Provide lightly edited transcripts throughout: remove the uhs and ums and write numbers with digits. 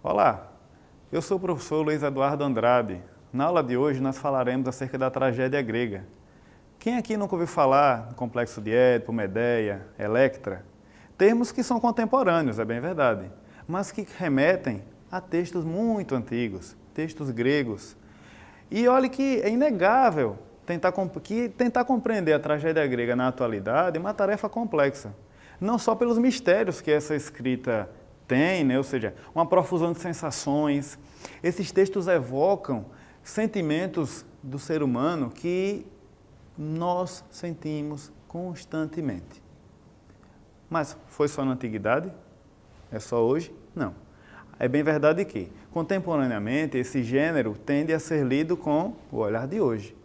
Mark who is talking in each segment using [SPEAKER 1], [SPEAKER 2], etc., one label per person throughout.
[SPEAKER 1] Olá, eu sou o professor Luiz Eduardo Andrade. Na aula de hoje nós falaremos acerca da tragédia grega. Quem aqui nunca ouviu falar do complexo de Édipo, Medeia, Electra? Termos que são contemporâneos, é bem verdade, mas que remetem a textos muito antigos, textos gregos. E olhe que é inegável tentar compreender a tragédia grega na atualidade é uma tarefa complexa, não só pelos mistérios que essa escrita tem, né? Ou seja, uma profusão de sensações. Esses textos evocam sentimentos do ser humano que nós sentimos constantemente. Mas foi só na antiguidade? É só hoje? Não. É bem verdade que, contemporaneamente, esse gênero tende a ser lido com o olhar de hoje.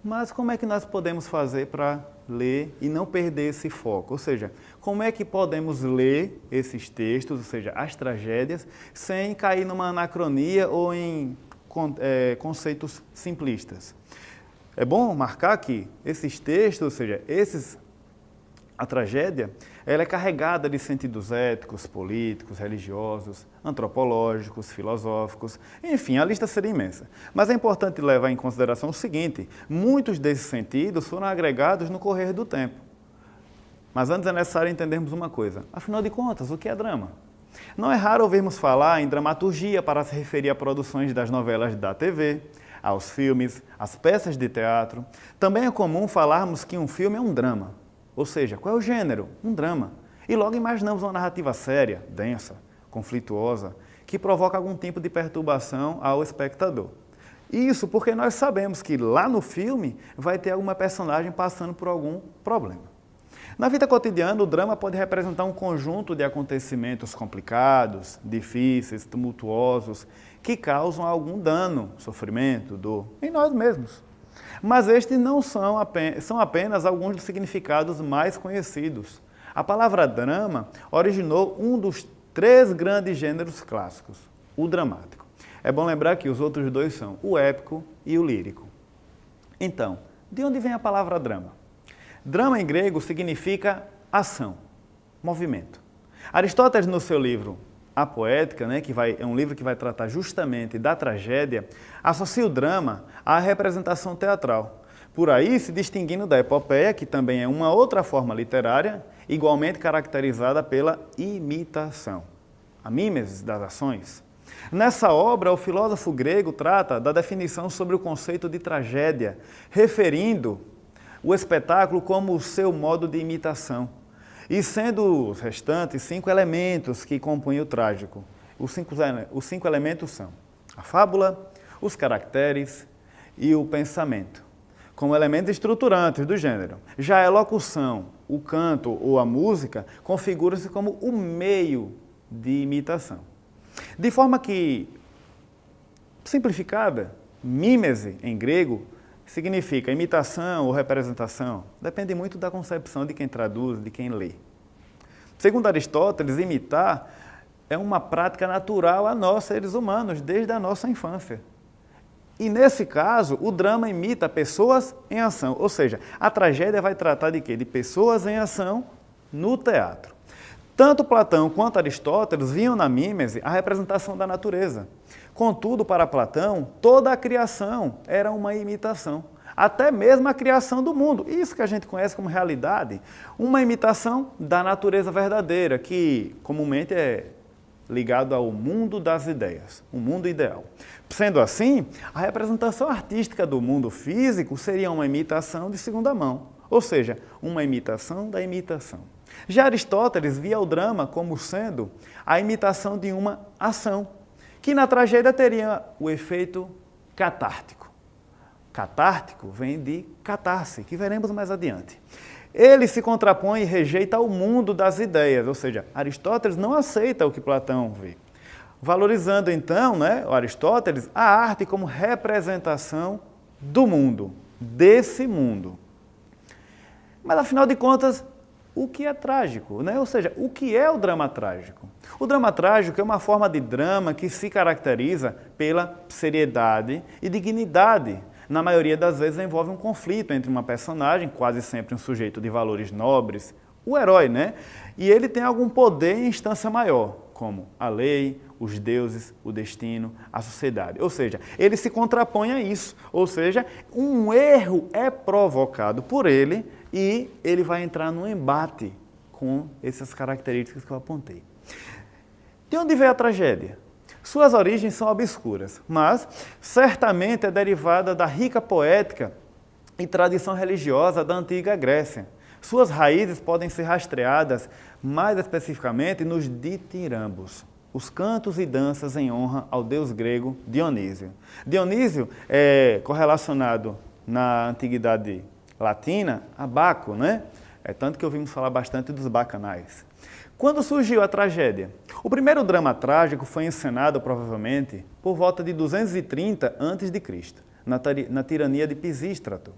[SPEAKER 1] Mas como é que nós podemos fazer para ler e não perder esse foco? Ou seja, como é que podemos ler esses textos, ou seja, as tragédias, sem cair numa anacronia ou em conceitos simplistas? É bom marcar que esses textos, ou seja, a tragédia, ela é carregada de sentidos éticos, políticos, religiosos, antropológicos, filosóficos, enfim, a lista seria imensa. Mas é importante levar em consideração o seguinte: muitos desses sentidos foram agregados no correr do tempo. Mas antes é necessário entendermos uma coisa: afinal de contas, o que é drama? Não é raro ouvirmos falar em dramaturgia para se referir a produções das novelas da TV, aos filmes, às peças de teatro. Também é comum falarmos que um filme é um drama. Ou seja, qual é o gênero? Um drama. E logo imaginamos uma narrativa séria, densa, conflituosa, que provoca algum tipo de perturbação ao espectador. Isso porque nós sabemos que lá no filme vai ter alguma personagem passando por algum problema. Na vida cotidiana, o drama pode representar um conjunto de acontecimentos complicados, difíceis, tumultuosos, que causam algum dano, sofrimento, dor, em nós mesmos. Mas estes não são apenas alguns dos significados mais conhecidos. A palavra drama originou um dos 3 grandes gêneros clássicos, o dramático. É bom lembrar que os outros 2 são o épico e o lírico. Então, de onde vem a palavra drama? Drama em grego significa ação, movimento. Aristóteles, no seu livro A Poética, né, é um livro que vai tratar justamente da tragédia, associa o drama à representação teatral, por aí se distinguindo da epopeia, que também é uma outra forma literária, igualmente caracterizada pela imitação, a mimesis das ações. Nessa obra, o filósofo grego trata da definição sobre o conceito de tragédia, referindo o espetáculo como o seu modo de imitação, e sendo os restantes 5 elementos que compõem o trágico. Os 5 elementos são a fábula, os caracteres e o pensamento, como elementos estruturantes do gênero. Já a elocução, o canto ou a música configuram-se como o meio de imitação. De forma que, simplificada, mímese em grego significa imitação ou representação. Depende muito da concepção de quem traduz, de quem lê. Segundo Aristóteles, imitar é uma prática natural a nós, seres humanos, desde a nossa infância. E nesse caso, o drama imita pessoas em ação. Ou seja, a tragédia vai tratar de quê? De pessoas em ação no teatro. Tanto Platão quanto Aristóteles viam na mímese a representação da natureza. Contudo, para Platão, toda a criação era uma imitação. Até mesmo a criação do mundo. Isso que a gente conhece como realidade, uma imitação da natureza verdadeira, que comumente é ligado ao mundo das ideias, o mundo ideal. Sendo assim, a representação artística do mundo físico seria uma imitação de segunda mão, ou seja, uma imitação da imitação. Já Aristóteles via o drama como sendo a imitação de uma ação, que na tragédia teria o efeito catártico. Catártico vem de catarse, que veremos mais adiante. Ele se contrapõe e rejeita o mundo das ideias, ou seja, Aristóteles não aceita o que Platão vê. Valorizando então, o Aristóteles, a arte como representação do mundo, desse mundo. Mas afinal de contas, o que é trágico, né? Ou seja, o que é o drama trágico? O drama trágico é uma forma de drama que se caracteriza pela seriedade e dignidade. Na maioria das vezes envolve um conflito entre uma personagem, quase sempre um sujeito de valores nobres, o herói, né? E ele tem algum poder em instância maior, como a lei, os deuses, o destino, a sociedade. Ou seja, ele se contrapõe a isso. Ou seja, um erro é provocado por ele e ele vai entrar num embate com essas características que eu apontei. De onde veio a tragédia? Suas origens são obscuras, mas certamente é derivada da rica poética e tradição religiosa da antiga Grécia. Suas raízes podem ser rastreadas mais especificamente nos ditirambos, os cantos e danças em honra ao deus grego Dionísio. Dionísio é correlacionado na antiguidade latina a Baco, né? É tanto que ouvimos falar bastante dos bacanais. Quando surgiu a tragédia? O primeiro drama trágico foi encenado, provavelmente, por volta de 230 a.C., na tirania de Pisístrato,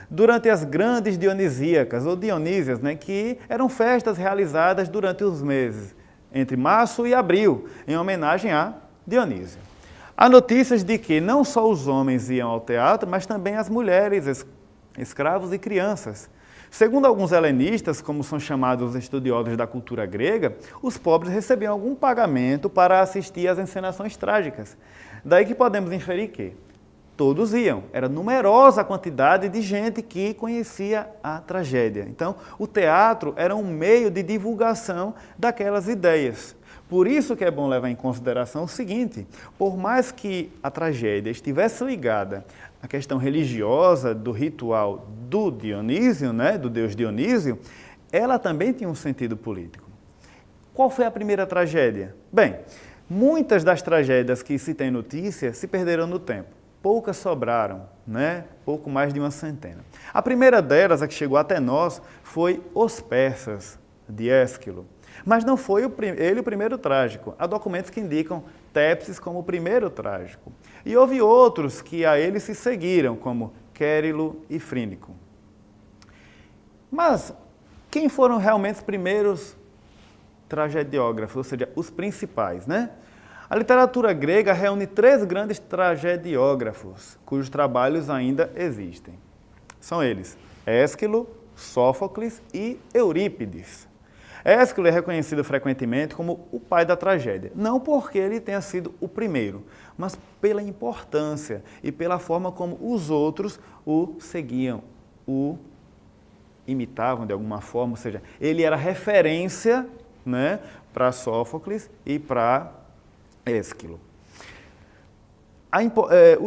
[SPEAKER 1] durante as grandes dionisíacas, ou dionísias, né, que eram festas realizadas durante os meses, entre março e abril, em homenagem a Dionísio. Há notícias de que não só os homens iam ao teatro, mas também as mulheres, escravos e crianças. Segundo alguns helenistas, como são chamados os estudiosos da cultura grega, os pobres recebiam algum pagamento para assistir às encenações trágicas. Daí que podemos inferir que todos iam. Era numerosa a quantidade de gente que conhecia a tragédia. Então, o teatro era um meio de divulgação daquelas ideias. Por isso que é bom levar em consideração o seguinte: por mais que a tragédia estivesse ligada à questão religiosa do ritual do Dionísio, né, do deus Dionísio, ela também tinha um sentido político. Qual foi a primeira tragédia? Bem, muitas das tragédias que se tem notícia se perderam no tempo. Poucas sobraram, né? Pouco mais de uma centena. A primeira delas, a que chegou até nós, foi Os Persas, de Ésquilo. Mas não foi ele o primeiro trágico. Há documentos que indicam Tépsis como o primeiro trágico. E houve outros que a ele se seguiram, como Quérilo e Frínico. Mas quem foram realmente os primeiros tragediógrafos, ou seja, os principais, né? A literatura grega reúne 3 grandes tragediógrafos, cujos trabalhos ainda existem. São eles: Ésquilo, Sófocles e Eurípides. Ésquilo é reconhecido frequentemente como o pai da tragédia, não porque ele tenha sido o primeiro, mas pela importância e pela forma como os outros o seguiam, o imitavam de alguma forma, ou seja, ele era referência, né, para Sófocles e para Ésquilo.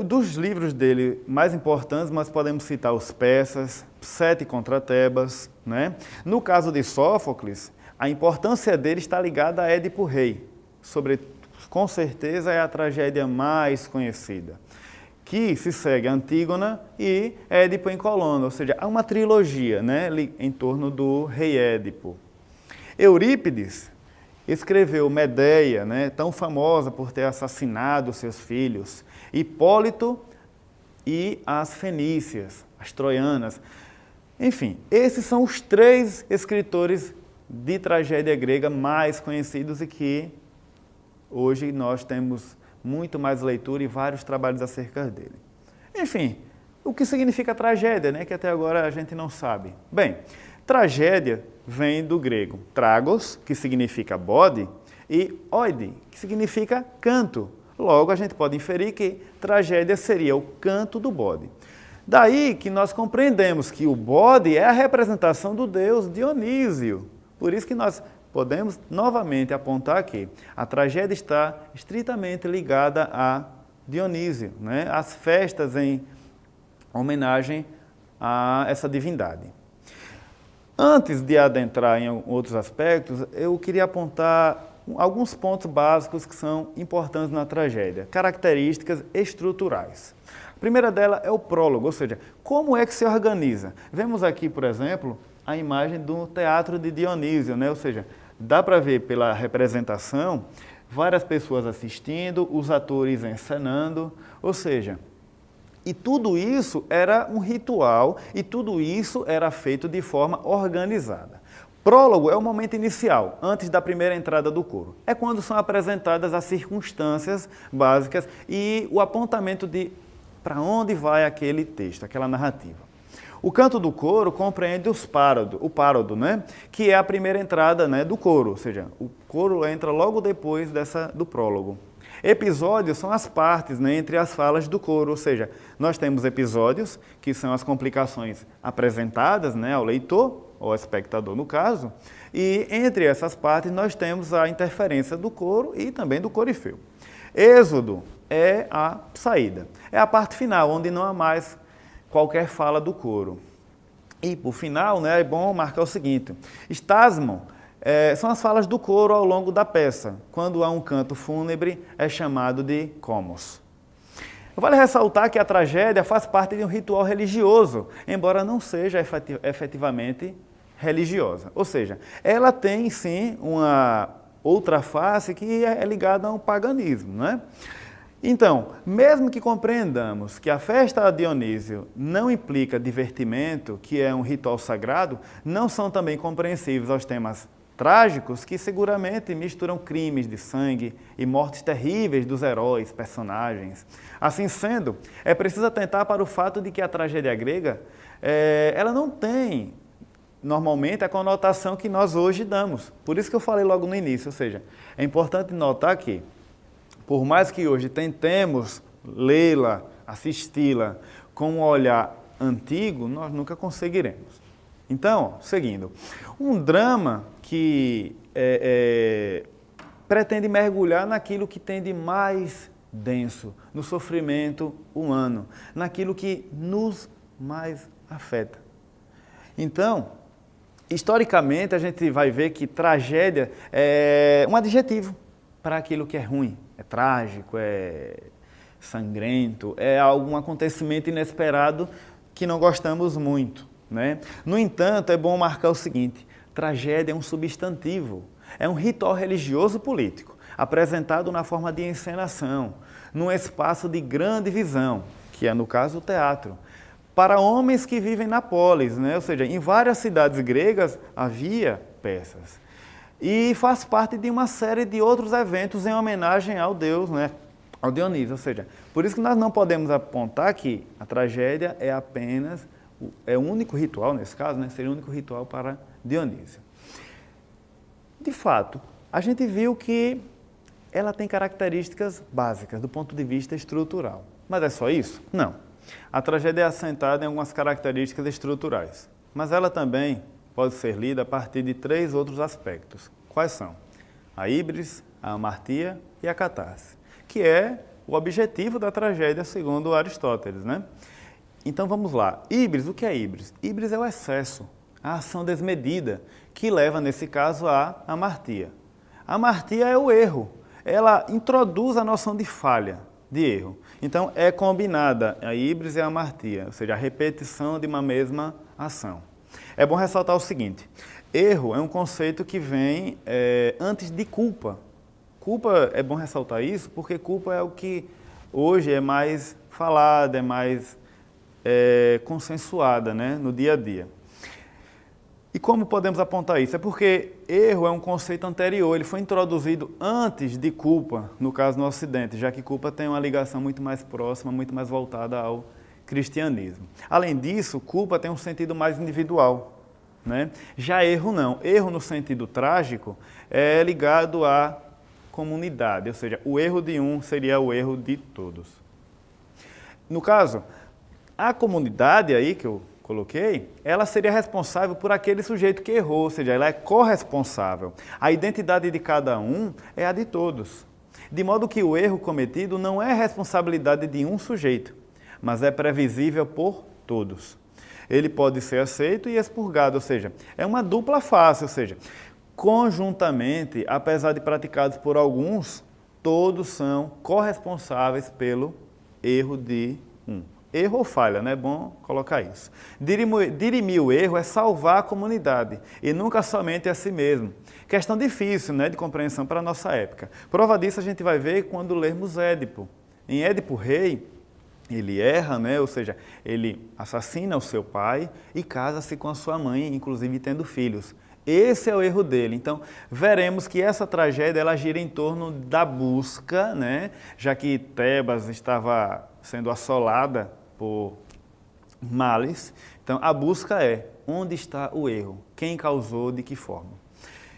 [SPEAKER 1] Dos livros dele mais importantes, nós podemos citar Os Persas, Sete contra Tebas, né? No caso de Sófocles, a importância dele está ligada a Édipo Rei. Com certeza é a tragédia mais conhecida, que se segue a Antígona e Édipo em Colônia, ou seja, há uma trilogia, né, em torno do rei Édipo. Eurípides escreveu Medeia, né, tão famosa por ter assassinado seus filhos, Hipólito e as fenícias, as troianas. Enfim, esses são os 3 escritores de tragédia grega mais conhecidos e que hoje nós temos muito mais leitura e vários trabalhos acerca dele. Enfim, o que significa tragédia, né, que até agora a gente não sabe? Bem, tragédia vem do grego tragos, que significa bode, e oide, que significa canto. Logo, a gente pode inferir que tragédia seria o canto do bode. Daí que nós compreendemos que o bode é a representação do deus Dionísio. Por isso que nós podemos novamente apontar que a tragédia está estritamente ligada a Dionísio, né? As festas em homenagem a essa divindade. Antes de adentrar em outros aspectos, eu queria apontar alguns pontos básicos que são importantes na tragédia, características estruturais. A primeira dela é o prólogo, ou seja, como é que se organiza. Vemos aqui, por exemplo, a imagem do teatro de Dionísio, né? Ou seja, dá para ver pela representação várias pessoas assistindo, os atores encenando, ou seja, e tudo isso era um ritual e tudo isso era feito de forma organizada. Prólogo é o momento inicial, antes da primeira entrada do coro. É quando são apresentadas as circunstâncias básicas e o apontamento de para onde vai aquele texto, aquela narrativa. O canto do coro compreende o párodo, né? Que é a primeira entrada, né, do coro, ou seja, o coro entra logo depois do prólogo. Episódios são as partes, né, entre as falas do coro, ou seja, nós temos episódios, que são as complicações apresentadas, né, ao leitor, ou ao espectador no caso, e entre essas partes nós temos a interferência do coro e também do corifeu. Êxodo é a saída, é a parte final, onde não há mais qualquer fala do coro. E, por final, né, é bom marcar o seguinte, Estasmon são as falas do coro ao longo da peça. Quando há um canto fúnebre, é chamado de comos. Vale ressaltar que a tragédia faz parte de um ritual religioso, embora não seja efetivamente religiosa. Ou seja, ela tem, sim, uma outra face que é ligada ao paganismo, né? Então, mesmo que compreendamos que a festa a Dionísio não implica divertimento, que é um ritual sagrado, não são também compreensíveis aos temas trágicos que seguramente misturam crimes de sangue e mortes terríveis dos heróis, personagens. Assim sendo, é preciso atentar para o fato de que a tragédia grega ela não tem, normalmente, a conotação que nós hoje damos. Por isso que eu falei logo no início, ou seja, é importante notar que, por mais que hoje tentemos lê-la, assisti-la com um olhar antigo, nós nunca conseguiremos. Então, seguindo, um drama que pretende mergulhar naquilo que tem de mais denso, no sofrimento humano, naquilo que nos mais afeta. Então, historicamente, a gente vai ver que tragédia é um adjetivo para aquilo que é ruim, é trágico, é sangrento, é algum acontecimento inesperado que não gostamos muito, né? No entanto, é bom marcar o seguinte, tragédia é um substantivo, é um ritual religioso político, apresentado na forma de encenação, num espaço de grande visão, que é, no caso, o teatro, para homens que vivem na polis, né? Ou seja, em várias cidades gregas havia peças. E faz parte de uma série de outros eventos em homenagem ao deus, né? Ao Dionísio, ou seja, por isso que nós não podemos apontar que a tragédia é apenas, é o único ritual, nesse caso, né? Seria o único ritual para Dionísio. De fato, a gente viu que ela tem características básicas do ponto de vista estrutural. Mas é só isso? Não. A tragédia é assentada em algumas características estruturais, mas ela também pode ser lida a partir de 3 outros aspectos. Quais são? A híbris, a amartia e a catarse, que é o objetivo da tragédia segundo Aristóteles, né? Então vamos lá. Híbris, o que é híbris? Híbris é o excesso, a ação desmedida, que leva, nesse caso, à amartia. A amartia é o erro, ela introduz a noção de falha, de erro. Então é combinada a híbris e a amartia, ou seja, a repetição de uma mesma ação. É bom ressaltar o seguinte, erro é um conceito que vem antes de culpa. Culpa, é bom ressaltar isso, porque culpa é o que hoje é mais falada, é mais consensuada, né, no dia a dia. E como podemos apontar isso? É porque erro é um conceito anterior, ele foi introduzido antes de culpa, no caso no Ocidente, já que culpa tem uma ligação muito mais próxima, muito mais voltada ao cristianismo. Além disso, culpa tem um sentido mais individual, né? Já erro não. Erro no sentido trágico é ligado à comunidade, ou seja, o erro de um seria o erro de todos. No caso, a comunidade aí que eu coloquei, ela seria responsável por aquele sujeito que errou, ou seja, ela é corresponsável. A identidade de cada um é a de todos. De modo que o erro cometido não é responsabilidade de um sujeito, mas é previsível por todos. Ele pode ser aceito e expurgado, ou seja, é uma dupla face, ou seja, conjuntamente, apesar de praticados por alguns, todos são corresponsáveis pelo erro de um. Erro ou falha, né? É bom colocar isso. Dirimir o erro é salvar a comunidade e nunca somente a si mesmo. Questão difícil, né, de compreensão para a nossa época. Prova disso a gente vai ver quando lermos Édipo. Em Édipo Rei, ele erra, né? Ou seja, ele assassina o seu pai e casa-se com a sua mãe, inclusive tendo filhos. Esse é o erro dele. Então, veremos que essa tragédia ela gira em torno da busca, né? Já que Tebas estava sendo assolada por males. Então, a busca é onde está o erro, quem causou, de que forma.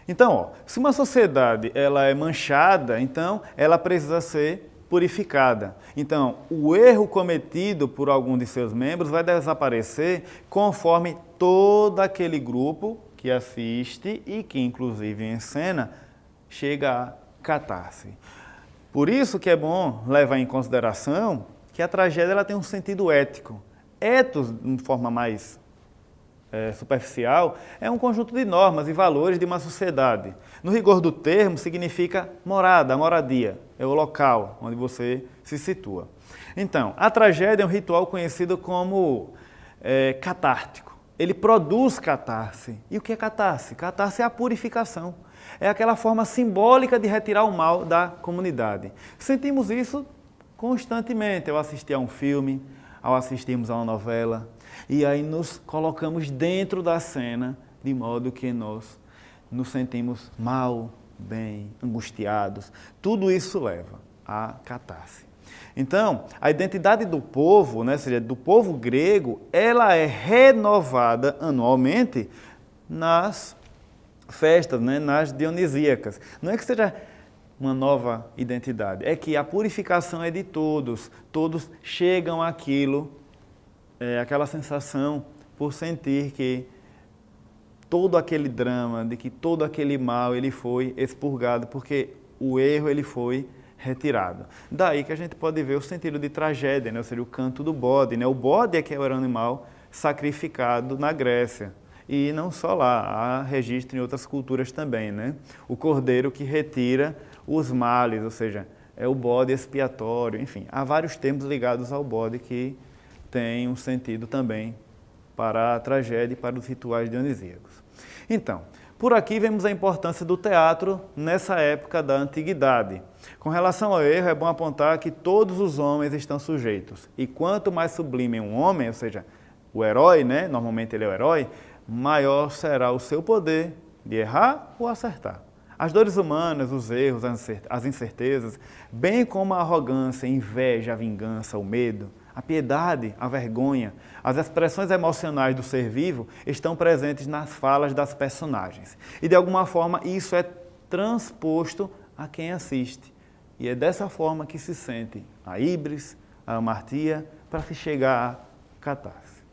[SPEAKER 1] Então, ó, se uma sociedade ela é manchada, então ela precisa ser purificada. Então, o erro cometido por algum de seus membros vai desaparecer conforme todo aquele grupo que assiste e que inclusive encena chega a catarse. Por isso que é bom levar em consideração que a tragédia ela tem um sentido ético. Ethos, de forma mais superficial, é um conjunto de normas e valores de uma sociedade. No rigor do termo, significa morada, moradia, é o local onde você se situa. Então, a tragédia é um ritual conhecido como catártico. Ele produz catarse. E o que é catarse? Catarse é a purificação. É aquela forma simbólica de retirar o mal da comunidade. Sentimos isso constantemente ao assistir a um filme, ao assistirmos a uma novela, e aí nos colocamos dentro da cena, de modo que nós nos sentimos mal, bem, angustiados. Tudo isso leva à catarse. Então, a identidade do povo, né, ou seja, do povo grego, ela é renovada anualmente nas festas, né, nas dionisíacas. Não é que seja uma nova identidade, é que a purificação é de todos. Todos chegam àquilo, aquela sensação por sentir que todo aquele drama, de que todo aquele mal ele foi expurgado, porque o erro ele foi retirado. Daí que a gente pode ver o sentido de tragédia, né? Ou seja, o canto do bode. Né? O bode é que era o animal sacrificado na Grécia. E não só lá, há registro em outras culturas também. Né? O cordeiro que retira os males, ou seja, é o bode expiatório. Enfim, há vários termos ligados ao bode que têm um sentido também para a tragédia e para os rituais dionisíacos. Então, por aqui vemos a importância do teatro nessa época da antiguidade. Com relação ao erro, é bom apontar que todos os homens estão sujeitos. E quanto mais sublime um homem, ou seja, o herói, né? Normalmente ele é o herói, maior será o seu poder de errar ou acertar. As dores humanas, os erros, as incertezas, bem como a arrogância, a inveja, a vingança, o medo, a piedade, a vergonha, as expressões emocionais do ser vivo estão presentes nas falas das personagens. E de alguma forma isso é transposto a quem assiste. E é dessa forma que se sente a híbris, a amartia, para se chegar à catarse.